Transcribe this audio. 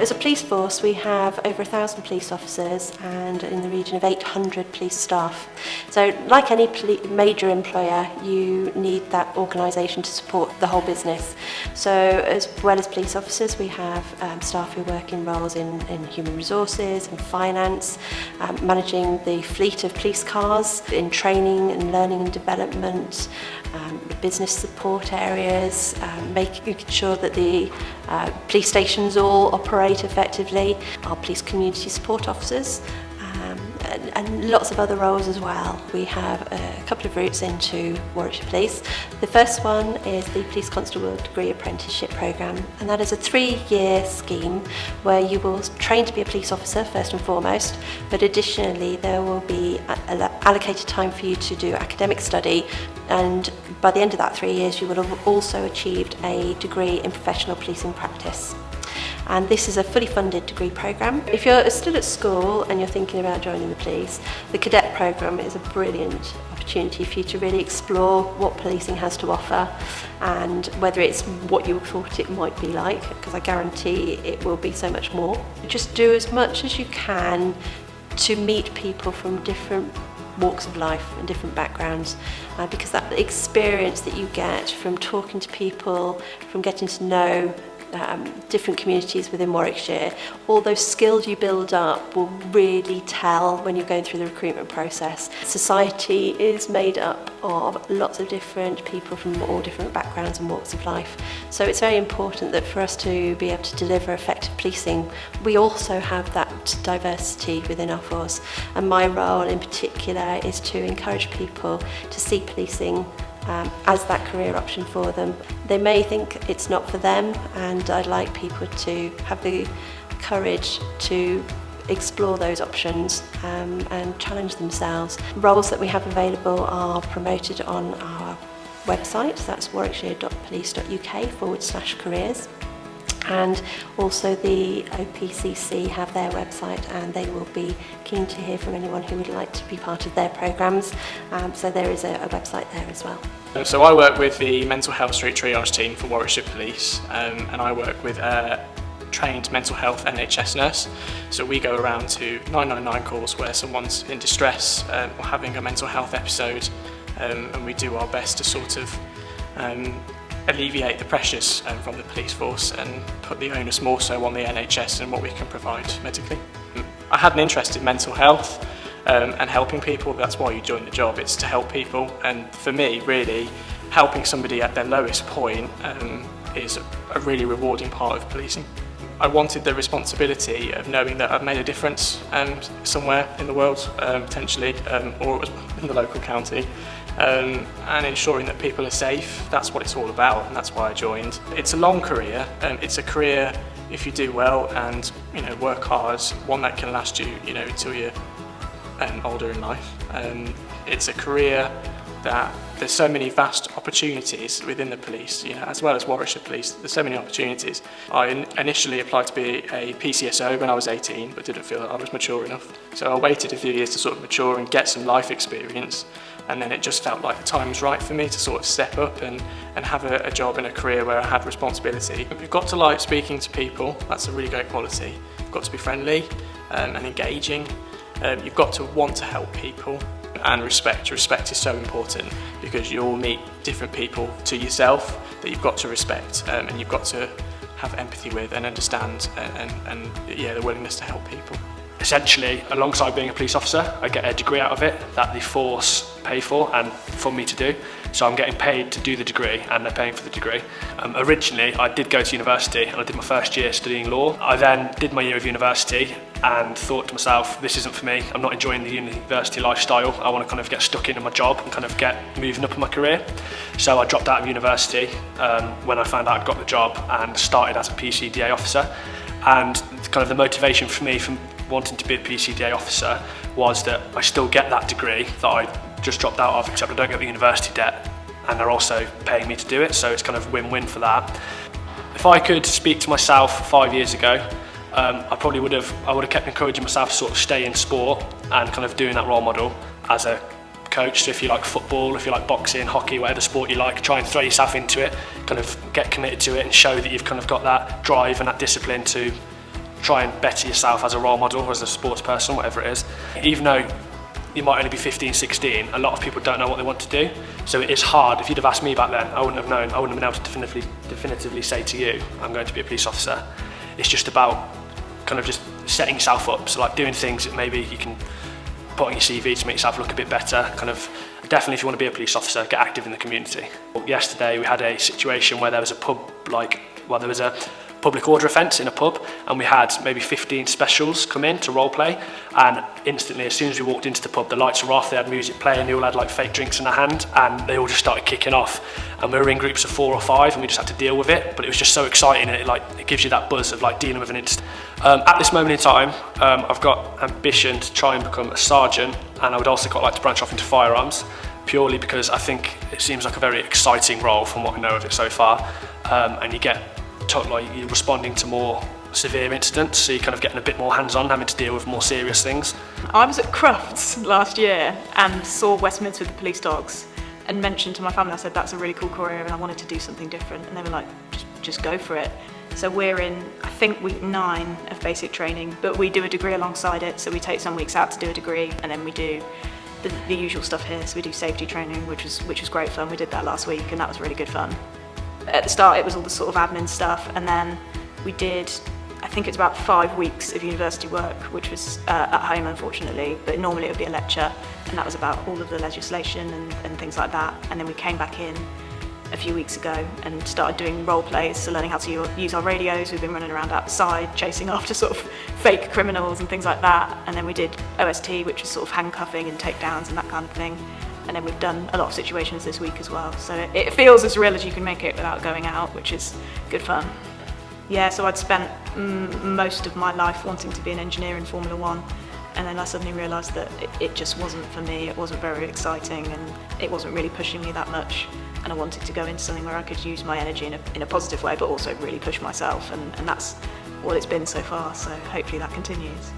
As a police force, we have over 1,000 police officers and in the region of 800 police staff. So like any major employer, you need that organisation to support the whole business. So as well as police officers, we have staff who work in roles in human resources and finance, managing the fleet of police cars, in training and learning and development, business support areas, making sure that the police stations all operate effectively, our police community support officers, and lots of other roles as well. We have a couple of routes into Warwickshire Police. The first one is the Police Constable Degree Apprenticeship Programme, and that is a 3-year scheme where you will train to be a police officer first and foremost, but additionally there will be allocated time for you to do academic study, and by the end of that 3 years you will have also achieved a degree in professional policing practice. And this is a fully funded degree programme. If you're still at school and you're thinking about joining the police, the cadet programme is a brilliant opportunity for you to really explore what policing has to offer and whether it's what you thought it might be like, because I guarantee it will be so much more. Just do as much as you can to meet people from different walks of life and different backgrounds, because that experience that you get from talking to people, from getting to know different communities within Warwickshire, all those skills you build up will really tell when you're going through the recruitment process. Society is made up of lots of different people from all different backgrounds and walks of life, so it's very important that for us to be able to deliver effective policing, we also have that diversity within our force. And my role in particular is to encourage people to see policing as that career option for them. They may think it's not for them, and I'd like people to have the courage to explore those options and challenge themselves. Roles that we have available are promoted on our website, that's warwickshire.police.uk/careers. And also the OPCC have their website, and they will be keen to hear from anyone who would like to be part of their programmes. So there is a website there as well. So I work with the mental health street triage team for Warwickshire Police, and I work with a trained mental health NHS nurse. So we go around to 999 calls where someone's in distress or having a mental health episode, and we do our best to sort of alleviate the pressures from the police force and put the onus more so on the NHS and what we can provide medically. I had an interest in mental health and helping people. That's why you join the job, it's to help people, and for me really helping somebody at their lowest point is a really rewarding part of policing. I wanted the responsibility of knowing that I've made a difference somewhere in the world, potentially, or it was in the local county, and ensuring that people are safe. That's what it's all about, and that's why I joined. It's a long career, it's a career, if you do well and work hard, one that can last you until you're older in life. It's a career that there's so many vast opportunities within the police, as well as Warwickshire Police. There's so many opportunities. I initially applied to be a PCSO when I was 18, but didn't feel that I was mature enough. So I waited a few years to sort of mature and get some life experience, and then it just felt like the time was right for me to sort of step up and have a job in a career where I had responsibility. You've got to like speaking to people, that's a really great quality. You've got to be friendly and engaging. You've got to want to help people. And respect is so important, because you'll meet different people to yourself that you've got to respect, and you've got to have empathy with and understand, and the willingness to help people. Essentially, alongside being a police officer, I get a degree out of it that the force pay for and for me to do. So I'm getting paid to do the degree, and they're paying for the degree. Originally, I did go to university, and I did my first year studying law. I then did my year of university and thought to myself, this isn't for me. I'm not enjoying the university lifestyle. I want to kind of get stuck into my job and kind of get moving up in my career. So I dropped out of university when I found out I'd got the job, and started as a PCDA officer. And kind of the motivation for me from wanting to be a PCDA officer was that I still get that degree that I just dropped out of, except I don't get the university debt, and they're also paying me to do it, so it's kind of win-win for that. If I could speak to myself 5 years ago, I would have kept encouraging myself to sort of stay in sport and kind of doing that role model as a coach. So if you like football, if you like boxing, hockey, whatever sport you like, try and throw yourself into it, kind of get committed to it and show that you've kind of got that drive and that discipline to try and better yourself as a role model or as a sports person, whatever it is. Even though you might only be 15, 16, a lot of people don't know what they want to do. So it is hard. If you'd have asked me back then, I wouldn't have known. I wouldn't have been able to definitively say to you, I'm going to be a police officer. It's just about kind of just setting yourself up. So like doing things that maybe you can put on your CV to make yourself look a bit better. Kind of definitely, if you want to be a police officer, get active in the community. Yesterday we had a situation where there was there was a public order offence in a pub, and we had maybe 15 specials come in to role play, and instantly as soon as we walked into the pub the lights were off, they had music playing, they all had like fake drinks in their hand, and they all just started kicking off, and we were in groups of 4 or 5 and we just had to deal with it. But it was just so exciting, and it gives you that buzz of like dealing with an incident. At this moment in time, I've got ambition to try and become a sergeant, and I would also quite like to branch off into firearms, purely because I think it seems like a very exciting role from what I know of it so far, and you're responding to more severe incidents, so you're kind of getting a bit more hands-on, having to deal with more serious things. I was at Crufts last year and saw Westminster with the police dogs and mentioned to my family, I said, that's a really cool career and I wanted to do something different, and they were like, just go for it. So we're in, I think, week 9 of basic training, but we do a degree alongside it, so we take some weeks out to do a degree, and then we do the usual stuff here. So we do safety training, which was great fun. We did that last week and that was really good fun. At the start it was all the sort of admin stuff, and then we did, I think it's about 5 weeks of university work, which was at home unfortunately, but normally it would be a lecture, and that was about all of the legislation and things like that. And then we came back in a few weeks ago and started doing role plays, so learning how to use our radios. We've been running around outside chasing after sort of fake criminals and things like that. And then we did OST, which is sort of handcuffing and takedowns and that kind of thing. And then we've done a lot of situations this week as well. So it feels as real as you can make it without going out, which is good fun. Yeah, so I'd spent most of my life wanting to be an engineer in Formula 1, and then I suddenly realised that it just wasn't for me. It wasn't very exciting and it wasn't really pushing me that much. And I wanted to go into something where I could use my energy in a positive way, but also really push myself, and that's what it's been so far, so hopefully that continues.